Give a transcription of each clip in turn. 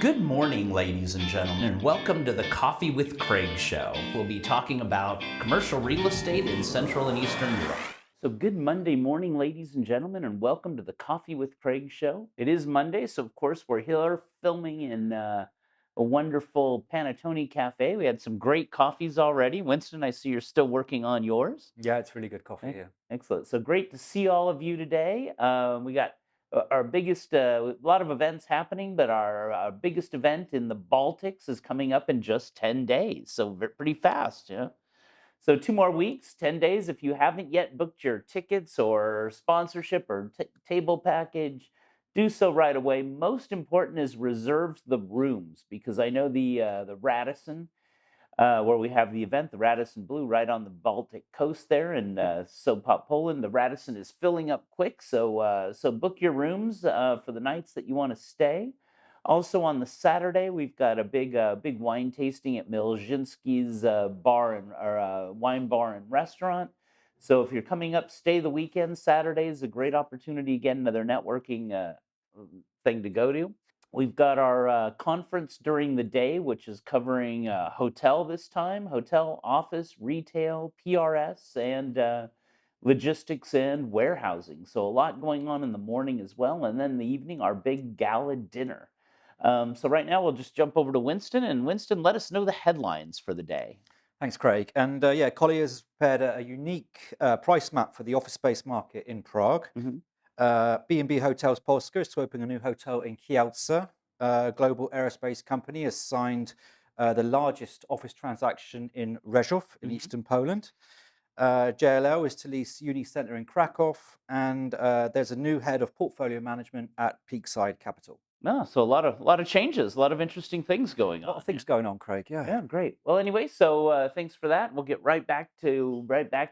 Good morning, ladies and gentlemen, and welcome to the Coffee with Craig show. We'll be talking about commercial real estate in Central and Eastern Europe. So good Monday morning, ladies and gentlemen, and welcome to the Coffee with Craig show. It is Monday, so of course we're here filming in a wonderful Panattoni cafe. We had some great coffees already. Winston, I see you're still working on yours. Yeah, it's really good coffee here. Excellent. So great to see all of you today. We got our biggest, a lot of events happening, but our biggest event in the Baltics is coming up in just 10 days. So pretty fast, yeah. So 2 more weeks, 10 days. If you haven't yet booked your tickets or sponsorship or table package, do so right away. Most important is reserve the rooms, because I know the Radisson, where we have the event, the Radisson Blue, right on the Baltic coast there in Sopot, Poland. The Radisson is filling up quick, so book your rooms for the nights that you want to stay. Also on the Saturday, we've got a big wine tasting at Milzinski's wine bar and restaurant. So if you're coming up, stay the weekend. Saturday is a great opportunity, again, another networking thing to go to. We've got our conference during the day, which is covering hotel this time, hotel, office, retail, PRS, and logistics and warehousing. So a lot going on in the morning as well. And then in the evening, our big gala dinner. So right now, we'll just jump over to Winston. And Winston, let us know the headlines for the day. Thanks, Craig. And yeah, Collier's prepared a unique price map for the office space market in Prague. B&B Hotels Polska is to open a new hotel in Kielce. Global aerospace company has signed the largest office transaction in Rzeszów in eastern Poland. JLL is to lease Uni Center in Krakow, and there's a new head of portfolio management at Peakside Capital. So a lot of changes, a lot of interesting things going on. A lot of things going on, Craig. Yeah, great. Well, anyway, so thanks for that. We'll get right back to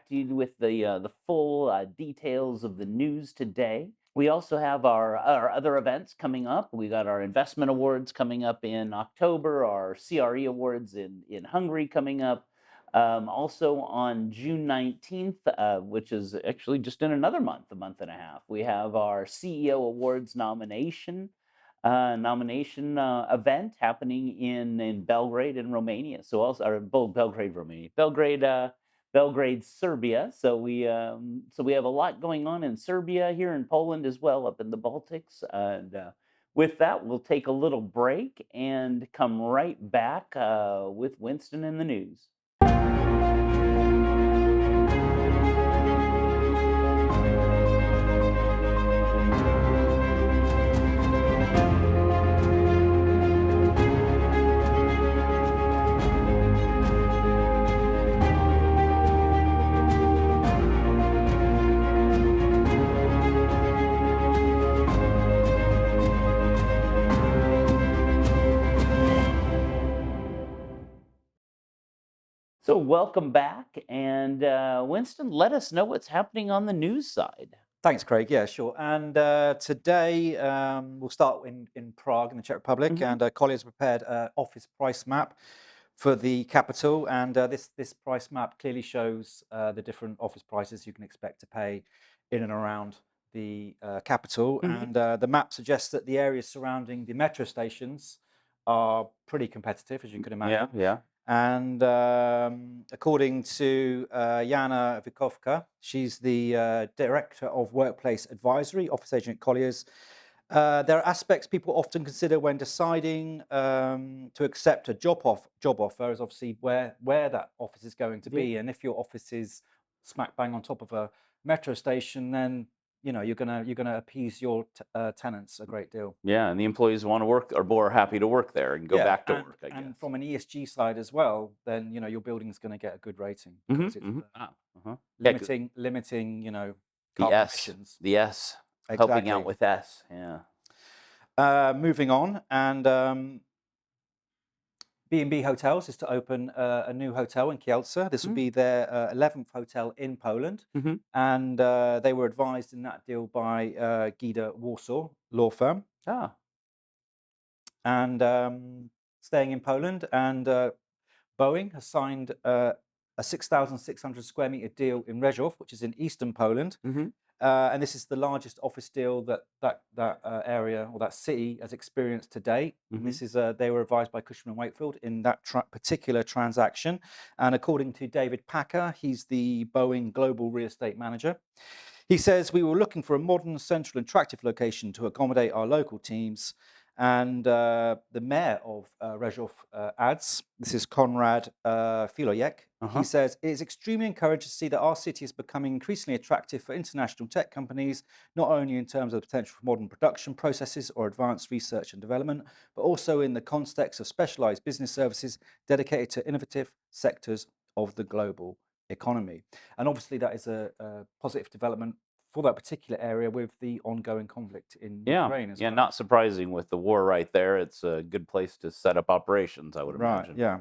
you with the full details of the news today. We also have our other events coming up. We got our investment awards coming up in October, our CRE awards in Hungary coming up. Also on June 19th, which is actually just in another month, a month and a half, we have our CEO awards nomination event happening in Belgrade in Romania. So also, or Belgrade, Romania, Belgrade, Serbia. So we have a lot going on in Serbia, here in Poland as well, up in the Baltics. And with that, we'll take a little break and come right back with Winston in the news. So welcome back, and Winston, let us know what's happening on the news side. Thanks, Craig. Yeah, sure. And today we'll start in Prague, in the Czech Republic, and Collier's prepared an office price map for the capital. And this price map clearly shows the different office prices you can expect to pay in and around the capital. And the map suggests that the areas surrounding the metro stations are pretty competitive, as you can imagine. Yeah. And according to Jana Vikovka, she's the Director of Workplace Advisory, Office Agent at Colliers. There are aspects people often consider when deciding to accept a job offer, is obviously where that office is going to be. And if your office is smack bang on top of a metro station, then you're gonna appease your tenants a great deal. Yeah, and the employees want to work, or more happy to work there and go back to work, I guess. And from an ESG side as well, then your building's going to get a good rating because it's limiting carbon emissions. The S, Exactly. helping out with S. Yeah. Moving on, and B&B Hotels is to open a new hotel in Kielce. This will be their 11th hotel in Poland, and they were advised in that deal by Gida Warsaw law firm. And staying in Poland, and Boeing has signed a 6,600 square meter deal in Rzeszów, which is in eastern Poland. And this is the largest office deal that area or that city has experienced to date. And this is they were advised by Cushman and Wakefield in that particular transaction. And according to David Packer, he's the Boeing Global Real Estate Manager. He says, we were looking for a modern, central, and attractive location to accommodate our local teams. And the mayor of Rezhov adds, this is Konrad Filoyek, he says, it is extremely encouraging to see that our city is becoming increasingly attractive for international tech companies, not only in terms of the potential for modern production processes or advanced research and development, but also in the context of specialized business services dedicated to innovative sectors of the global economy. And obviously that is a positive development for that particular area with the ongoing conflict in Ukraine as well. Not surprising with the war right there. It's a good place to set up operations, I would imagine. Yeah.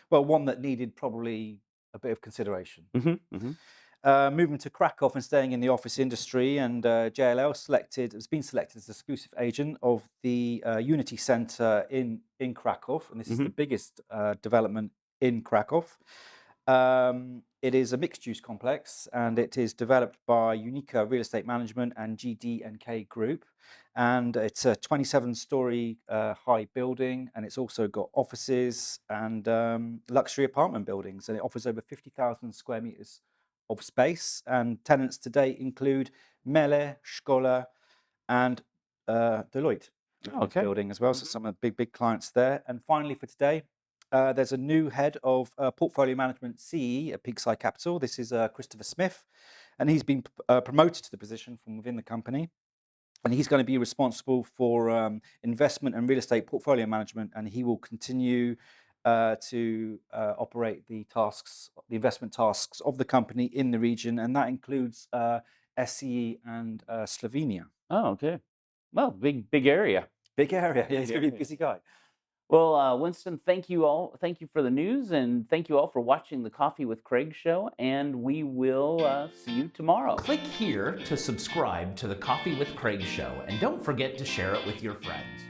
Well, one that needed probably a bit of consideration. Moving to Krakow and staying in the office industry, and JLL has been selected as the exclusive agent of the Unity Centre in Krakow, and this is the biggest development in Krakow. It is a mixed-use complex, and it is developed by Unica Real Estate Management and GD&K Group. And it's a 27-story high building, and it's also got offices and luxury apartment buildings, and it offers over 50,000 square meters of space. And tenants to date include Melle, Schola, and Deloitte. This building as well, so some of the big clients there. And finally for today, there's a new head of portfolio management CEE at Peakside Capital. This is Christopher Smith, and he's been promoted to the position from within the company. And he's going to be responsible for investment and real estate portfolio management, and he will continue to operate the investment tasks of the company in the region, and that includes SCE and Slovenia. Oh, okay. Well, big area. Big area. Yeah, he's going to be a busy guy. Well, Winston, thank you all. Thank you for the news, and thank you all for watching the Coffee with Craig show, and we will see you tomorrow. Click here to subscribe to the Coffee with Craig show, and don't forget to share it with your friends.